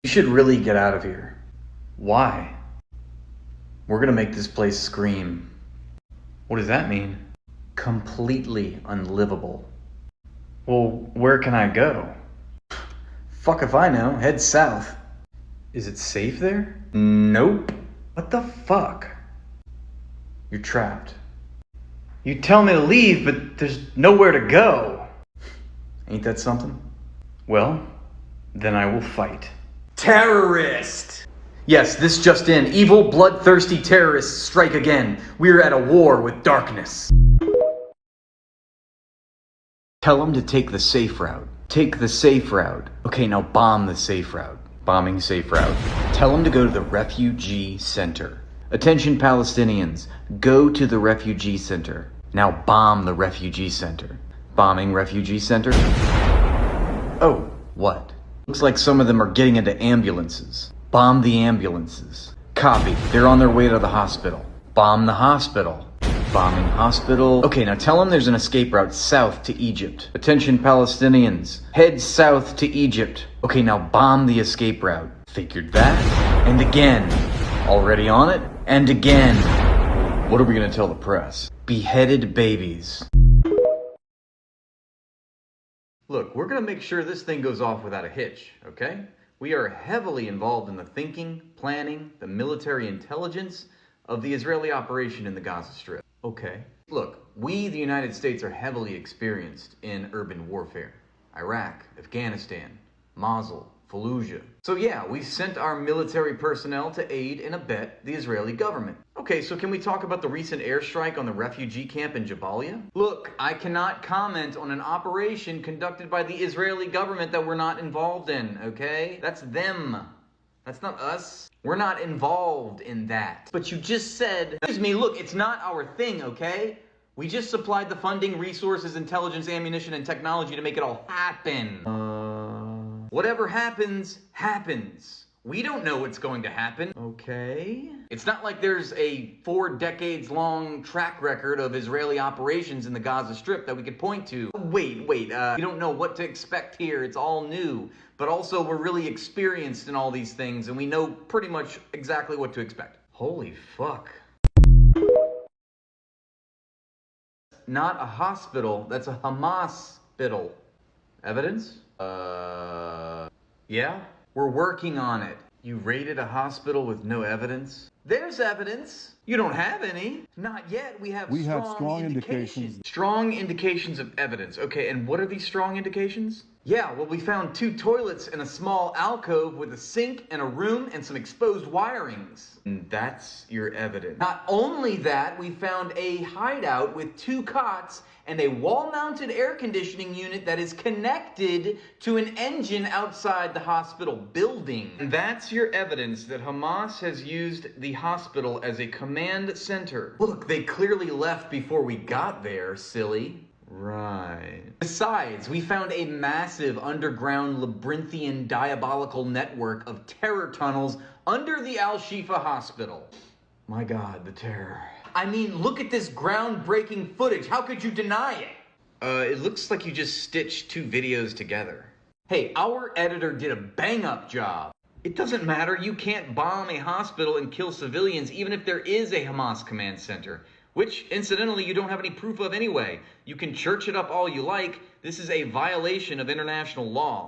You should really get out of here. Why? We're gonna make this place scream. What does that mean? Completely unlivable. Well, where can I go? Fuck if I know. Head south. Is it safe there? Nope. What the fuck? You're trapped. You tell me to leave, but there's nowhere to go. Ain't that something? Well, then I will fight. Terrorist! Yes, this just in. Evil, bloodthirsty terrorists strike again. We're at a war with darkness. Tell them to take the safe route. Take the safe route. Okay, now bomb the safe route. Bombing safe route. Tell them to go to the refugee center. Attention Palestinians, go to the refugee center. Now bomb the refugee center. Bombing refugee center? Oh, what? Looks like some of them are getting into ambulances. Bomb the ambulances. Copy. They're on their way to the hospital. Bomb the hospital. Bombing hospital. Okay, now tell them there's an escape route south to Egypt. Attention Palestinians, head south to Egypt. Okay, now bomb the escape route. Figured that. And again. Already on it? And again. What are we gonna tell the press? Beheaded babies. Look, we're gonna make sure this thing goes off without a hitch, okay? We are heavily involved in the thinking, planning, the military intelligence of the Israeli operation in the Gaza Strip. Okay. Look, we, the United States, are heavily experienced in urban warfare. Iraq, Afghanistan, Mosul, Fallujah. So yeah, we sent our military personnel to aid and abet the Israeli government. Okay, so can we talk about the recent airstrike on the refugee camp in Jabalia? Look, I cannot comment on an operation conducted by the Israeli government that we're not involved in, okay? That's them. That's not us. We're not involved in that. But you just said, excuse me, look, it's not our thing, okay? We just supplied the funding, resources, intelligence, ammunition, and technology to make it all happen. Whatever happens, happens. We don't know what's going to happen. Okay. It's not like there's a 4 decades long track record of Israeli operations in the Gaza Strip that we could point to. Wait, we don't know what to expect here. It's all new. But also, we're really experienced in all these things, and we know pretty much exactly what to expect. Holy fuck. Not a hospital, that's a Hamas-spital. Evidence? Yeah? We're working on it. You raided a hospital with no evidence? There's evidence. You don't have any. Not yet. We have strong indications. Strong indications of evidence. Okay, and what are these strong indications? Yeah, well, we found 2 toilets in a small alcove with a sink and a room and some exposed wirings. And that's your evidence. Not only that, we found a hideout with 2 cots and a wall-mounted air conditioning unit that is connected to an engine outside the hospital building. And that's your evidence that Hamas has used the hospital as a command center. Look, they clearly left before we got there, silly. Right. Besides, we found a massive underground labyrinthian diabolical network of terror tunnels under the Al-Shifa hospital. My God, the terror. I mean, look at this groundbreaking footage. How could you deny it? It looks like you just stitched 2 videos together. Hey, our editor did a bang-up job. It doesn't matter. You can't bomb a hospital and kill civilians even if there is a Hamas command center. Which, incidentally, you don't have any proof of anyway. You can church it up all you like. This is a violation of international law.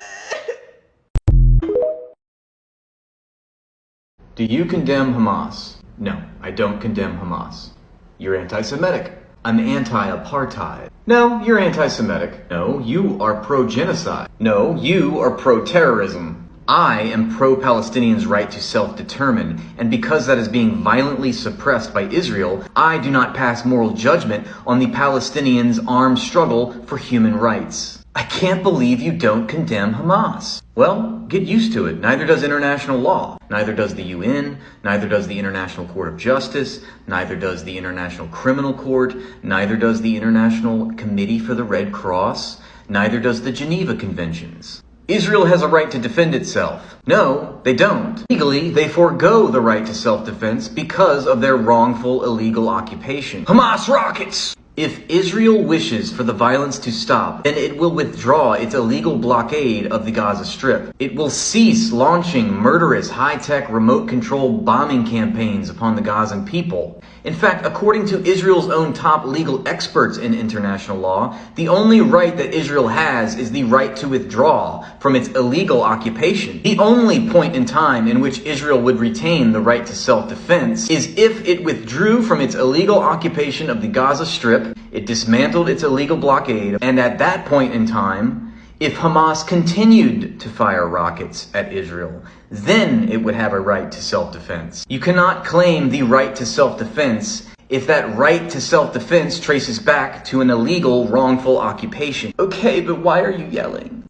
Do you condemn Hamas? No, I don't condemn Hamas. You're anti-Semitic. I'm anti-apartheid. No, you're anti-Semitic. No, you are pro-genocide. No, you are pro-terrorism. I am pro-Palestinians' right to self-determine, and because that is being violently suppressed by Israel, I do not pass moral judgment on the Palestinians' armed struggle for human rights. I can't believe you don't condemn Hamas. Well, get used to it. Neither does international law. Neither does the UN. Neither does the International Court of Justice. Neither does the International Criminal Court. Neither does the International Committee for the Red Cross. Neither does the Geneva Conventions. Israel has a right to defend itself. No, they don't. Legally, they forego the right to self-defense because of their wrongful illegal occupation. Hamas rockets! If Israel wishes for the violence to stop, then it will withdraw its illegal blockade of the Gaza Strip. It will cease launching murderous, high-tech, remote-controlled bombing campaigns upon the Gazan people. In fact, according to Israel's own top legal experts in international law, the only right that Israel has is the right to withdraw from its illegal occupation. The only point in time in which Israel would retain the right to self-defense is if it withdrew from its illegal occupation of the Gaza Strip, it dismantled its illegal blockade, and at that point in time, if Hamas continued to fire rockets at Israel, then it would have a right to self-defense. You cannot claim the right to self-defense if that right to self-defense traces back to an illegal, wrongful occupation. Okay, but why are you yelling?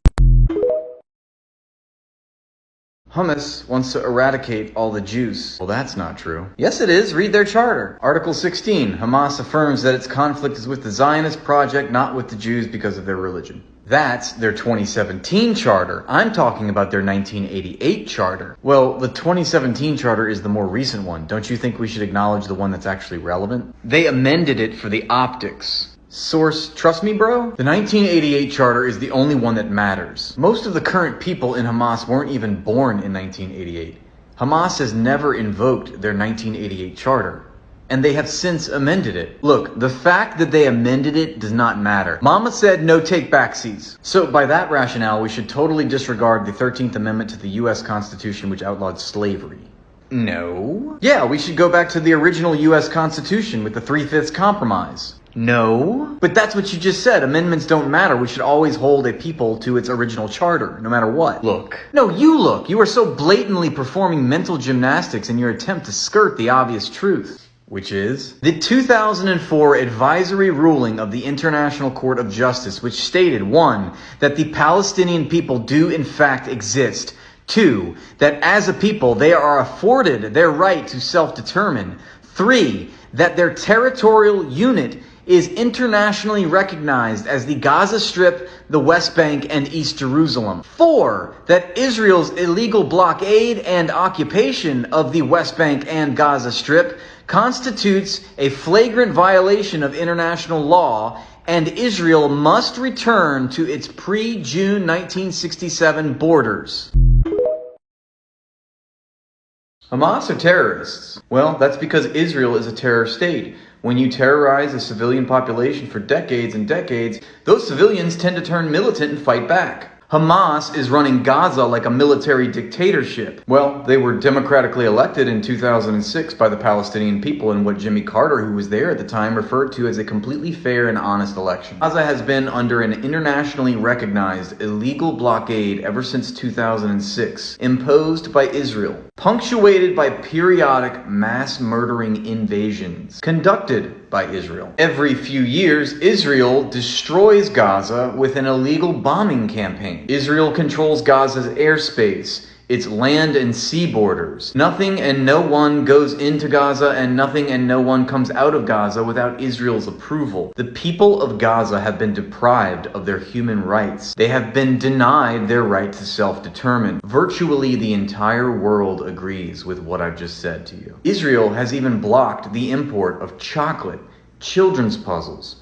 Hamas wants to eradicate all the Jews. Well, that's not true. Yes, it is. Read their charter. Article 16. Hamas affirms that its conflict is with the Zionist project, not with the Jews because of their religion. That's their 2017 charter. I'm talking about their 1988 charter. Well, the 2017 charter is the more recent one. Don't you think we should acknowledge the one that's actually relevant? They amended it for the optics. Source, trust me, bro? The 1988 charter is the only one that matters. Most of the current people in Hamas weren't even born in 1988. Hamas has never invoked their 1988 charter, and they have since amended it. Look, the fact that they amended it does not matter. Mama said no take backsies. So by that rationale, we should totally disregard the 13th Amendment to the US Constitution, which outlawed slavery. No. Yeah, we should go back to the original US Constitution with the 3/5 compromise. No. But that's what you just said. Amendments don't matter. We should always hold a people to its original charter, no matter what. Look. No, you look. You are so blatantly performing mental gymnastics in your attempt to skirt the obvious truth. Which is the 2004 advisory ruling of the International Court of Justice, which stated, 1, that the Palestinian people do in fact exist. 2, that as a people, they are afforded their right to self-determine. 3, that their territorial unit is internationally recognized as the Gaza Strip, the West Bank, and East Jerusalem. 4, that Israel's illegal blockade and occupation of the West Bank and Gaza Strip constitutes a flagrant violation of international law, and Israel must return to its pre-June 1967 borders. Hamas are terrorists. Well, that's because Israel is a terror state. When you terrorize a civilian population for decades and decades, those civilians tend to turn militant and fight back. Hamas is running Gaza like a military dictatorship. Well, they were democratically elected in 2006 by the Palestinian people in what Jimmy Carter, who was there at the time, referred to as a completely fair and honest election. Gaza has been under an internationally recognized illegal blockade ever since 2006, imposed by Israel, punctuated by periodic mass murdering invasions conducted by Israel. Every few years, Israel destroys Gaza with an illegal bombing campaign. Israel controls Gaza's airspace, its land and sea borders. Nothing and no one goes into Gaza, and nothing and no one comes out of Gaza without Israel's approval. The people of Gaza have been deprived of their human rights. They have been denied their right to self-determine. Virtually the entire world agrees with what I've just said to you. Israel has even blocked the import of chocolate, children's puzzles,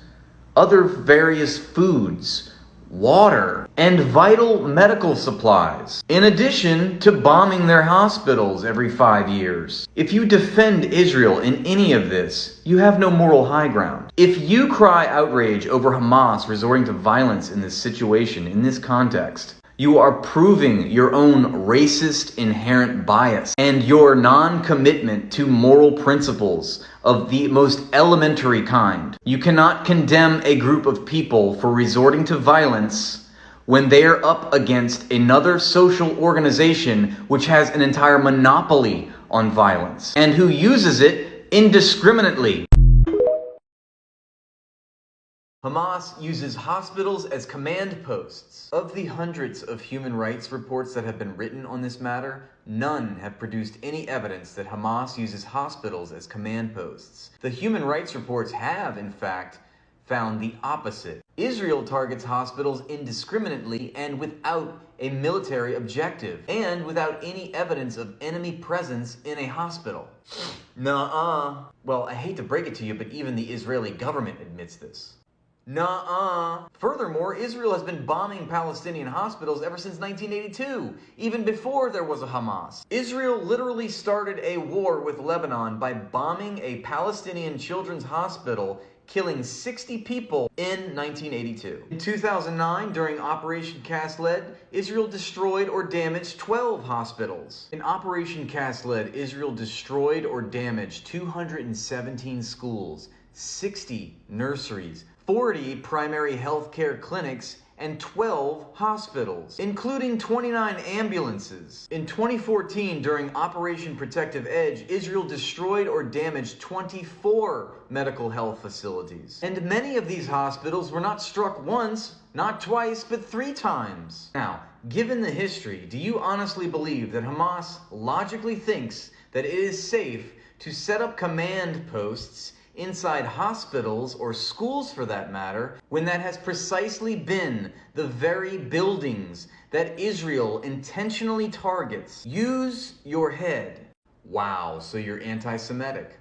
other various foods, water, and vital medical supplies, in addition to bombing their hospitals every 5 years. If you defend Israel in any of this, you have no moral high ground. If you cry outrage over Hamas resorting to violence in this situation, in this context, you are proving your own racist inherent bias and your non-commitment to moral principles of the most elementary kind. You cannot condemn a group of people for resorting to violence when they are up against another social organization which has an entire monopoly on violence and who uses it indiscriminately. Hamas uses hospitals as command posts. Of the hundreds of human rights reports that have been written on this matter, none have produced any evidence that Hamas uses hospitals as command posts. The human rights reports have, in fact, found the opposite. Israel targets hospitals indiscriminately and without a military objective, and without any evidence of enemy presence in a hospital. Nuh-uh. Well, I hate to break it to you, but even the Israeli government admits this. Nuh-uh. Furthermore, Israel has been bombing Palestinian hospitals ever since 1982, even before there was a Hamas. Israel literally started a war with Lebanon by bombing a Palestinian children's hospital, killing 60 people in 1982. In 2009, during Operation Cast Lead, Israel destroyed or damaged 12 hospitals. In Operation Cast Lead, Israel destroyed or damaged 217 schools, 60 nurseries, 40 primary health care clinics, and 12 hospitals, including 29 ambulances. In 2014, during Operation Protective Edge, Israel destroyed or damaged 24 medical health facilities. And many of these hospitals were not struck once, not twice, but 3 times. Now, given the history, do you honestly believe that Hamas logically thinks that it is safe to set up command posts inside hospitals, or schools for that matter, when that has precisely been the very buildings that Israel intentionally targets? Use your head. Wow, so you're anti-Semitic.